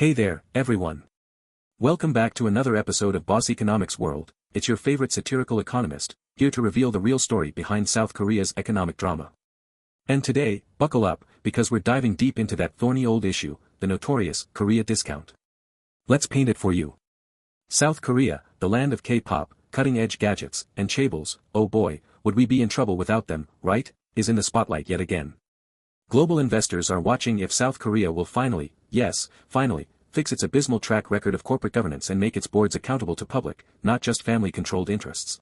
Hey there, everyone. Welcome back to another episode of Boss Economics World. It's your favorite satirical economist, here to reveal the real story behind South Korea's economic drama. And today, buckle up, because we're diving deep into that thorny old issue, the notorious Korea discount. Let's paint it for you. South Korea, the land of K-pop, cutting-edge gadgets, and chaebols, oh boy, would we be in trouble without them, right, is in the spotlight yet again. Global investors are watching if South Korea will finally, yes, finally, fix its abysmal track record of corporate governance and make its boards accountable to public, not just family-controlled interests.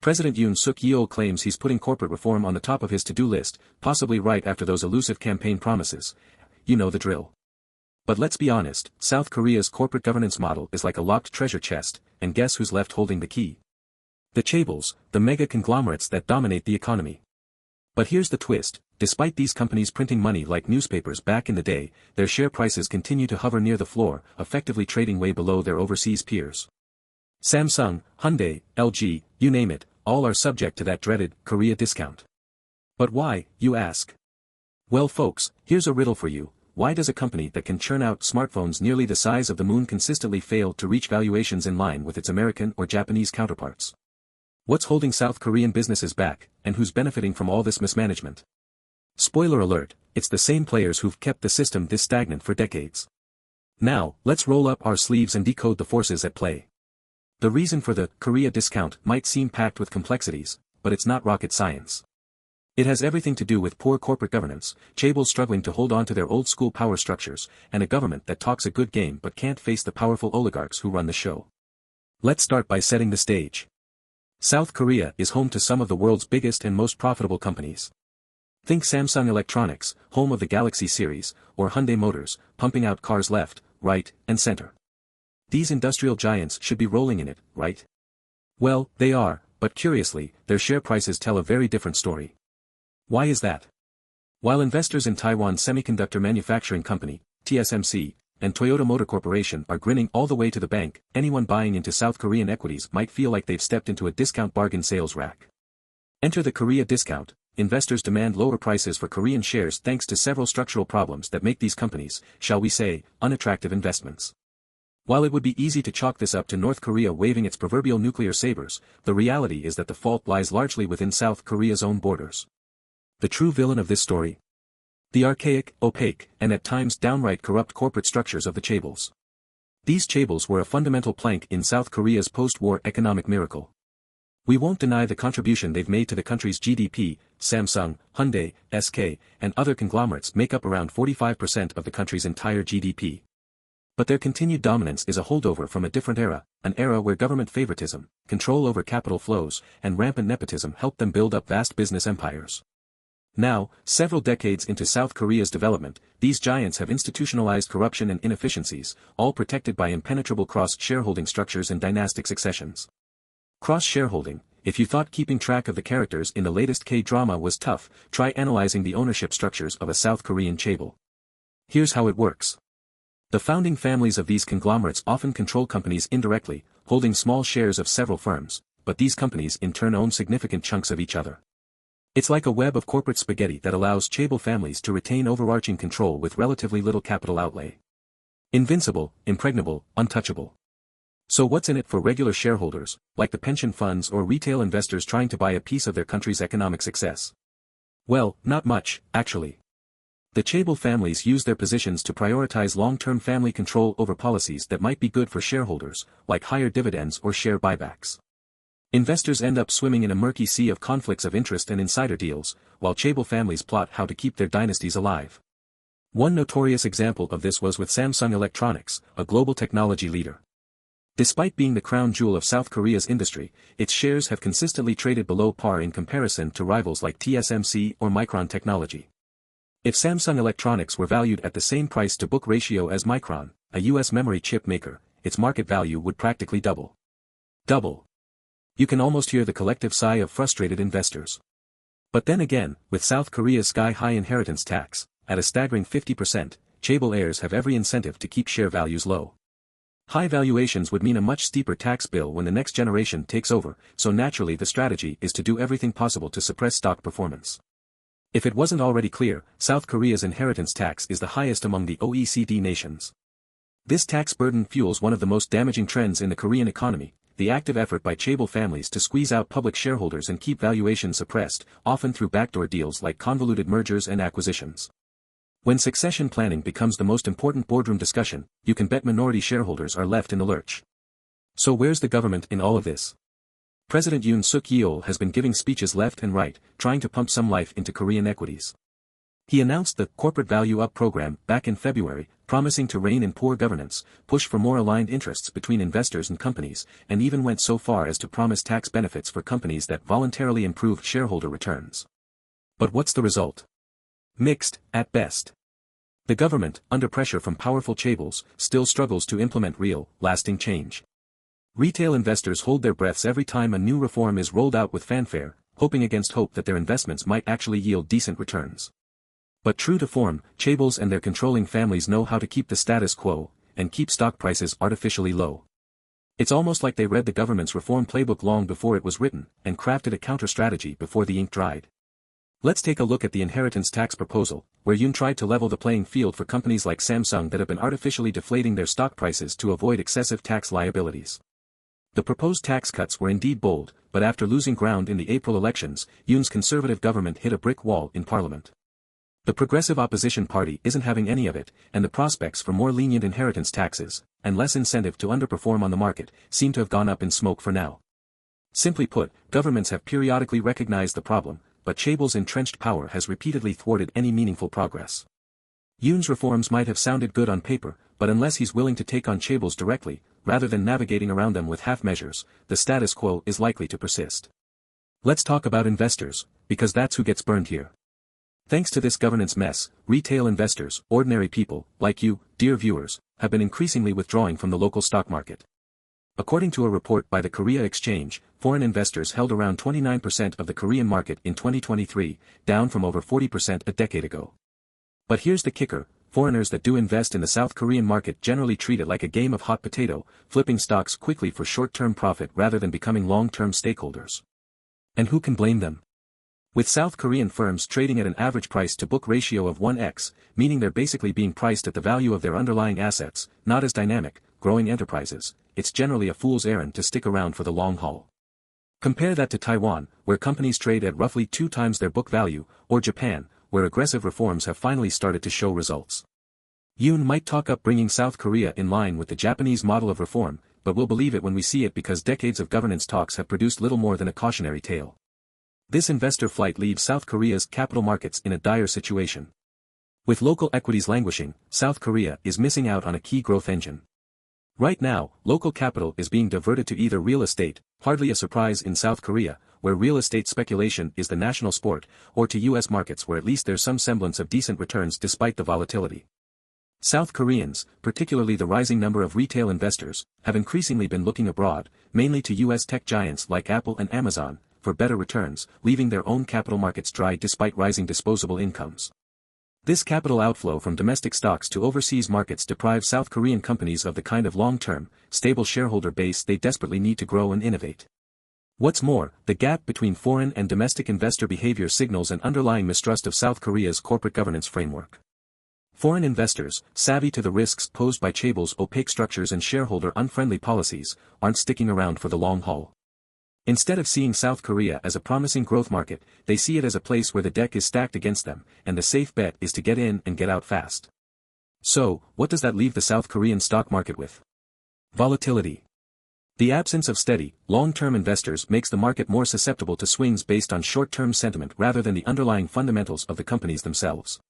President Yoon Suk Yeol claims he's putting corporate reform on the top of his to-do list, possibly right after those elusive campaign promises. You know the drill. But let's be honest, South Korea's corporate governance model is like a locked treasure chest, and guess who's left holding the key? The chaebols, the mega conglomerates that dominate the economy. But here's the twist, despite these companies printing money like newspapers back in the day, their share prices continue to hover near the floor, effectively trading way below their overseas peers. Samsung, Hyundai, LG, you name it, all are subject to that dreaded Korea discount. But why, you ask? Well folks, here's a riddle for you. Why does a company that can churn out smartphones nearly the size of the moon consistently fail to reach valuations in line with its American or Japanese counterparts? What's holding South Korean businesses back, and who's benefiting from all this mismanagement? Spoiler alert, it's the same players who've kept the system this stagnant for decades. Now, let's roll up our sleeves and decode the forces at play. The reason for the Korea discount might seem packed with complexities, but it's not rocket science. It has everything to do with poor corporate governance, chaebols struggling to hold on to their old-school power structures, and a government that talks a good game but can't face the powerful oligarchs who run the show. Let's start by setting the stage. South Korea is home to some of the world's biggest and most profitable companies. Think Samsung Electronics, home of the Galaxy series, or Hyundai Motors, pumping out cars left, right, and center. These industrial giants should be rolling in it, right? Well, they are, but curiously, their share prices tell a very different story. Why is that? While investors in Taiwan Semiconductor Manufacturing Company, TSMC, and Toyota Motor Corporation are grinning all the way to the bank, anyone buying into South Korean equities might feel like they've stepped into a discount bargain sales rack. Enter the Korea discount. Investors demand lower prices for Korean shares thanks to several structural problems that make these companies, shall we say, unattractive investments. While it would be easy to chalk this up to North Korea waving its proverbial nuclear sabers, the reality is that the fault lies largely within South Korea's own borders. The true villain of this story? The archaic, opaque, and at times downright corrupt corporate structures of the chaebols. These chaebols were a fundamental plank in South Korea's post-war economic miracle. We won't deny the contribution they've made to the country's GDP. Samsung, Hyundai, SK, and other conglomerates make up around 45% of the country's entire GDP. But their continued dominance is a holdover from a different era, an era where government favoritism, control over capital flows, and rampant nepotism helped them build up vast business empires. Now, several decades into South Korea's development, these giants have institutionalized corruption and inefficiencies, all protected by impenetrable cross-shareholding structures and dynastic successions. Cross-shareholding. If you thought keeping track of the characters in the latest K-drama was tough, try analyzing the ownership structures of a South Korean chaebol. Here's how it works. The founding families of these conglomerates often control companies indirectly, holding small shares of several firms, but these companies in turn own significant chunks of each other. It's like a web of corporate spaghetti that allows chaebol families to retain overarching control with relatively little capital outlay. Invincible, impregnable, untouchable. So what's in it for regular shareholders, like the pension funds or retail investors trying to buy a piece of their country's economic success? Well, not much, actually. The chaebol families use their positions to prioritize long-term family control over policies that might be good for shareholders, like higher dividends or share buybacks. Investors end up swimming in a murky sea of conflicts of interest and insider deals, while chaebol families plot how to keep their dynasties alive. One notorious example of this was with Samsung Electronics, a global technology leader. Despite being the crown jewel of South Korea's industry, its shares have consistently traded below par in comparison to rivals like TSMC or Micron Technology. If Samsung Electronics were valued at the same price-to-book ratio as Micron, a US memory chip maker, its market value would practically double. Double. You can almost hear the collective sigh of frustrated investors. But then again, with South Korea's sky-high inheritance tax, at a staggering 50%, chaebol heirs have every incentive to keep share values low. High valuations would mean a much steeper tax bill when the next generation takes over, so naturally the strategy is to do everything possible to suppress stock performance. If it wasn't already clear, South Korea's inheritance tax is the highest among the OECD nations. This tax burden fuels one of the most damaging trends in the Korean economy, the active effort by Chaebol families to squeeze out public shareholders and keep valuations suppressed, often through backdoor deals like convoluted mergers and acquisitions. When succession planning becomes the most important boardroom discussion, you can bet minority shareholders are left in the lurch. So where's the government in all of this? President Yoon Suk Yeol has been giving speeches left and right, trying to pump some life into Korean equities. He announced the Corporate Value Up program back in February, promising to rein in poor governance, push for more aligned interests between investors and companies, and even went so far as to promise tax benefits for companies that voluntarily improved shareholder returns. But what's the result? Mixed, at best. The government, under pressure from powerful chaebols, still struggles to implement real, lasting change. Retail investors hold their breaths every time a new reform is rolled out with fanfare, hoping against hope that their investments might actually yield decent returns. But true to form, chaebols and their controlling families know how to keep the status quo, and keep stock prices artificially low. It's almost like they read the government's reform playbook long before it was written, and crafted a counter-strategy before the ink dried. Let's take a look at the inheritance tax proposal, where Yoon tried to level the playing field for companies like Samsung that have been artificially deflating their stock prices to avoid excessive tax liabilities. The proposed tax cuts were indeed bold, but after losing ground in the April elections, Yoon's conservative government hit a brick wall in parliament. The progressive opposition party isn't having any of it, and the prospects for more lenient inheritance taxes, and less incentive to underperform on the market, seem to have gone up in smoke for now. Simply put, governments have periodically recognized the problem, but Chaebol's entrenched power has repeatedly thwarted any meaningful progress. Yoon's reforms might have sounded good on paper, but unless he's willing to take on Chaebols directly, rather than navigating around them with half measures, the status quo is likely to persist. Let's talk about investors, because that's who gets burned here. Thanks to this governance mess, retail investors, ordinary people, like you, dear viewers, have been increasingly withdrawing from the local stock market. According to a report by the Korea Exchange, foreign investors held around 29% of the Korean market in 2023, down from over 40% a decade ago. But here's the kicker, foreigners that do invest in the South Korean market generally treat it like a game of hot potato, flipping stocks quickly for short-term profit rather than becoming long-term stakeholders. And who can blame them? With South Korean firms trading at an average price-to-book ratio of 1x, meaning they're basically being priced at the value of their underlying assets, not as dynamic, growing enterprises, it's generally a fool's errand to stick around for the long haul. Compare that to Taiwan, where companies trade at roughly 2 times their book value, or Japan, where aggressive reforms have finally started to show results. Yoon might talk up bringing South Korea in line with the Japanese model of reform, but we'll believe it when we see it because decades of governance talks have produced little more than a cautionary tale. This investor flight leaves South Korea's capital markets in a dire situation. With local equities languishing, South Korea is missing out on a key growth engine. Right now, local capital is being diverted to either real estate, hardly a surprise in South Korea, where real estate speculation is the national sport, or to US markets where at least there's some semblance of decent returns despite the volatility. South Koreans, particularly the rising number of retail investors, have increasingly been looking abroad, mainly to US tech giants like Apple and Amazon, for better returns, leaving their own capital markets dry despite rising disposable incomes. This capital outflow from domestic stocks to overseas markets deprives South Korean companies of the kind of long-term, stable shareholder base they desperately need to grow and innovate. What's more, the gap between foreign and domestic investor behavior signals an underlying mistrust of South Korea's corporate governance framework. Foreign investors, savvy to the risks posed by Chaebol's opaque structures and shareholder-unfriendly policies, aren't sticking around for the long haul. Instead of seeing South Korea as a promising growth market, they see it as a place where the deck is stacked against them, and the safe bet is to get in and get out fast. So, what does that leave the South Korean stock market with? Volatility. The absence of steady, long-term investors makes the market more susceptible to swings based on short-term sentiment rather than the underlying fundamentals of the companies themselves.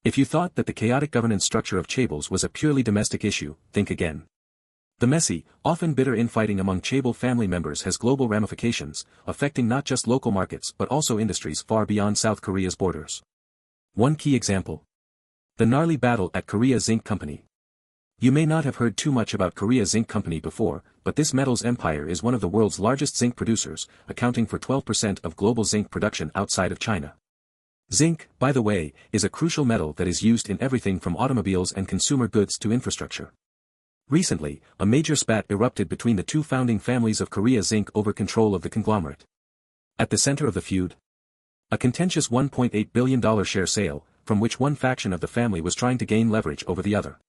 If you thought that the chaotic governance structure of Chaebol's was a purely domestic issue, think again. The messy, often bitter infighting among Chaebol family members has global ramifications, affecting not just local markets but also industries far beyond South Korea's borders. One key example. The gnarly battle at Korea Zinc Company. You may not have heard too much about Korea Zinc Company before, but this metals empire is one of the world's largest zinc producers, accounting for 12% of global zinc production outside of China. Zinc, by the way, is a crucial metal that is used in everything from automobiles and consumer goods to infrastructure. Recently, a major spat erupted between the two founding families of Korea Zinc over control of the conglomerate. At the center of the feud? A contentious $1.8 billion share sale, from which one faction of the family was trying to gain leverage over the other.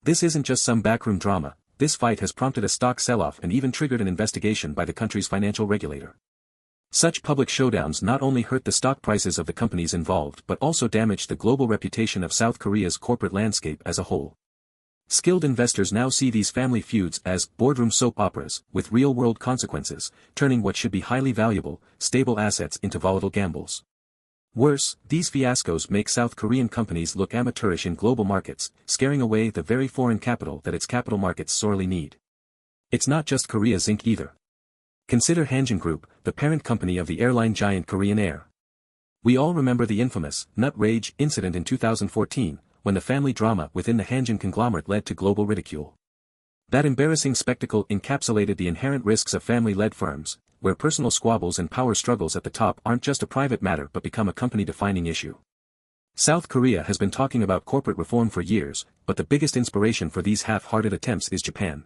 This isn't just some backroom drama, this fight has prompted a stock sell-off and even triggered an investigation by the country's financial regulator. Such public showdowns not only hurt the stock prices of the companies involved but also damaged the global reputation of South Korea's corporate landscape as a whole. Skilled investors now see these family feuds as boardroom soap operas with real-world consequences, turning what should be highly valuable, stable assets into volatile gambles. Worse, these fiascos make South Korean companies look amateurish in global markets, scaring away the very foreign capital that its capital markets sorely need. It's not just Korea's Inc. either. Consider Hanjin Group, the parent company of the airline giant Korean Air. We all remember the infamous nut rage incident in 2014, when the family drama within the Hanjin conglomerate led to global ridicule. That embarrassing spectacle encapsulated the inherent risks of family-led firms, where personal squabbles and power struggles at the top aren't just a private matter but become a company-defining issue. South Korea has been talking about corporate reform for years, but the biggest inspiration for these half-hearted attempts is Japan.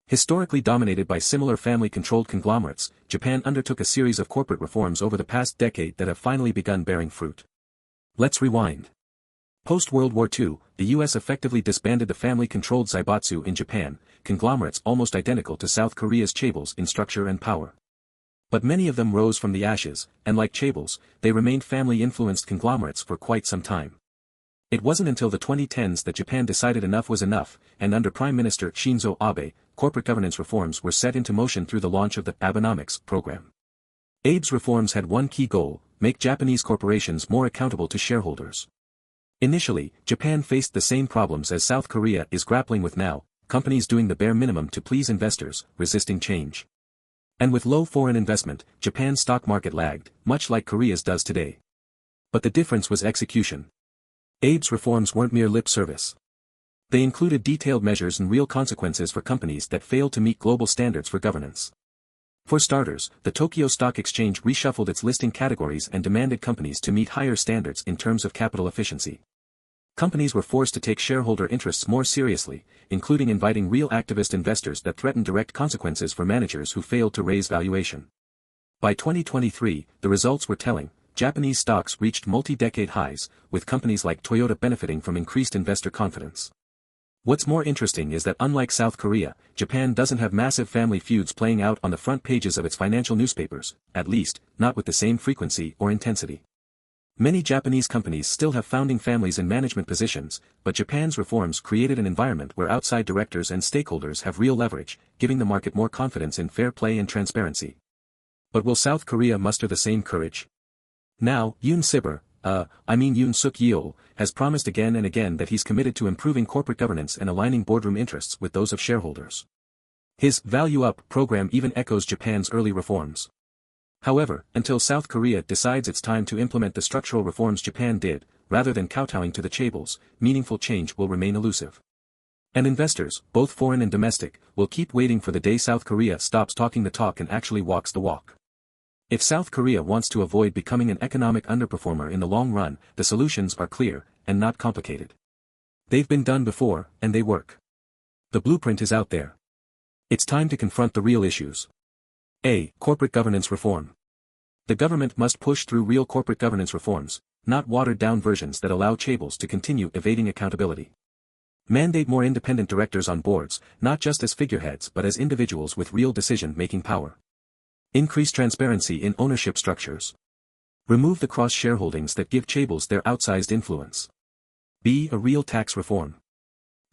Historically dominated by similar family-controlled conglomerates, Japan undertook a series of corporate reforms over the past decade that have finally begun bearing fruit. Let's rewind. Post-World War II, the US effectively disbanded the family-controlled zaibatsu in Japan, conglomerates almost identical to South Korea's chaebols in structure and power. But many of them rose from the ashes, and like chaebols, they remained family-influenced conglomerates for quite some time. It wasn't until the 2010s that Japan decided enough was enough, and under Prime Minister Shinzo Abe, corporate governance reforms were set into motion through the launch of the Abenomics program. Abe's reforms had one key goal: make Japanese corporations more accountable to shareholders. Initially, Japan faced the same problems as South Korea is grappling with now, companies doing the bare minimum to please investors, resisting change. And with low foreign investment, Japan's stock market lagged, much like Korea's does today. But the difference was execution. Abe's reforms weren't mere lip service. They included detailed measures and real consequences for companies that failed to meet global standards for governance. For starters, the Tokyo Stock Exchange reshuffled its listing categories and demanded companies to meet higher standards in terms of capital efficiency. Companies were forced to take shareholder interests more seriously, including inviting real activist investors that threatened direct consequences for managers who failed to raise valuation. By 2023, the results were telling. Japanese stocks reached multi-decade highs, with companies like Toyota benefiting from increased investor confidence. What's more interesting is that unlike South Korea, Japan doesn't have massive family feuds playing out on the front pages of its financial newspapers, at least, not with the same frequency or intensity. Many Japanese companies still have founding families in management positions, but Japan's reforms created an environment where outside directors and stakeholders have real leverage, giving the market more confidence in fair play and transparency. But will South Korea muster the same courage? Now, Yoon Suk Yeol, has promised again and again that he's committed to improving corporate governance and aligning boardroom interests with those of shareholders. His Value Up program even echoes Japan's early reforms. However, until South Korea decides it's time to implement the structural reforms Japan did, rather than kowtowing to the chaebols, meaningful change will remain elusive. And investors, both foreign and domestic, will keep waiting for the day South Korea stops talking the talk and actually walks the walk. If South Korea wants to avoid becoming an economic underperformer in the long run, the solutions are clear, and not complicated. They've been done before, and they work. The blueprint is out there. It's time to confront the real issues. A. Corporate governance reform. The government must push through real corporate governance reforms, not watered-down versions that allow chaebols to continue evading accountability. Mandate more independent directors on boards, not just as figureheads but as individuals with real decision-making power. Increase transparency in ownership structures. Remove the cross-shareholdings that give chaebols their outsized influence. B. A real tax reform.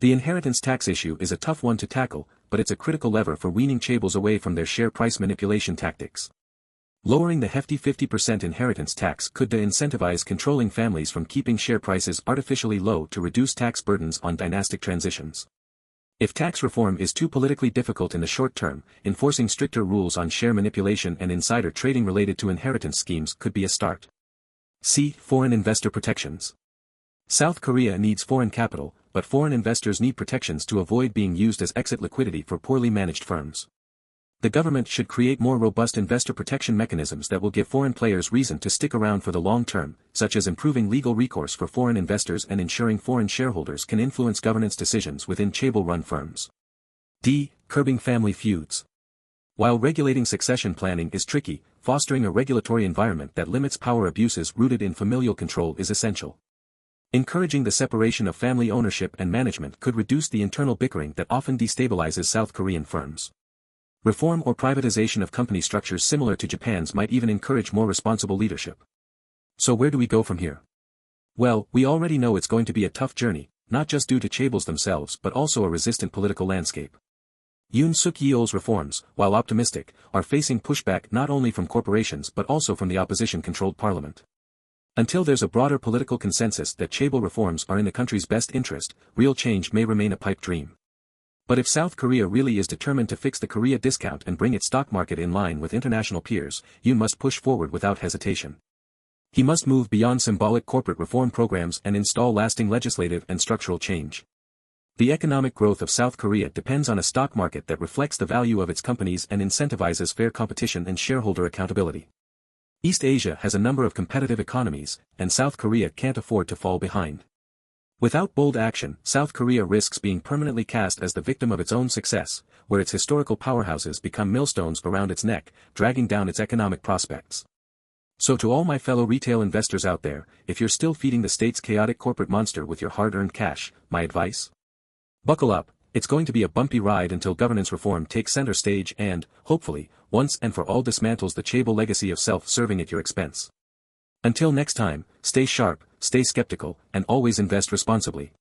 The inheritance tax issue is a tough one to tackle, but it's a critical lever for weaning chaebols away from their share price manipulation tactics. Lowering the hefty 50% inheritance tax could incentivize controlling families from keeping share prices artificially low to reduce tax burdens on dynastic transitions. If tax reform is too politically difficult in the short term, enforcing stricter rules on share manipulation and insider trading related to inheritance schemes could be a start. C. Foreign investor protections. South Korea needs foreign capital, but foreign investors need protections to avoid being used as exit liquidity for poorly managed firms. The government should create more robust investor protection mechanisms that will give foreign players reason to stick around for the long term, such as improving legal recourse for foreign investors and ensuring foreign shareholders can influence governance decisions within chaebol-run firms. D. Curbing family feuds. While regulating succession planning is tricky, fostering a regulatory environment that limits power abuses rooted in familial control is essential. Encouraging the separation of family ownership and management could reduce the internal bickering that often destabilizes South Korean firms. Reform or privatization of company structures similar to Japan's might even encourage more responsible leadership. So where do we go from here? Well, we already know it's going to be a tough journey, not just due to Chaebols themselves but also a resistant political landscape. Yoon Suk Yeol's reforms, while optimistic, are facing pushback not only from corporations but also from the opposition-controlled parliament. Until there's a broader political consensus that Chaebol reforms are in the country's best interest, real change may remain a pipe dream. But if South Korea really is determined to fix the Korea discount and bring its stock market in line with international peers, Yoon must push forward without hesitation. He must move beyond symbolic corporate reform programs and install lasting legislative and structural change. The economic growth of South Korea depends on a stock market that reflects the value of its companies and incentivizes fair competition and shareholder accountability. East Asia has a number of competitive economies, and South Korea can't afford to fall behind. Without bold action, South Korea risks being permanently cast as the victim of its own success, where its historical powerhouses become millstones around its neck, dragging down its economic prospects. So to all my fellow retail investors out there, if you're still feeding the state's chaotic corporate monster with your hard-earned cash, my advice? Buckle up, it's going to be a bumpy ride until governance reform takes center stage and, hopefully, once and for all dismantles the Chaebol legacy of self-serving at your expense. Until next time, stay sharp, stay skeptical, and always invest responsibly.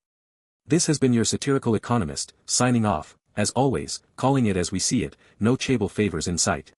This has been your satirical economist, signing off, as always, calling it as we see it, no Chaebol favors in sight.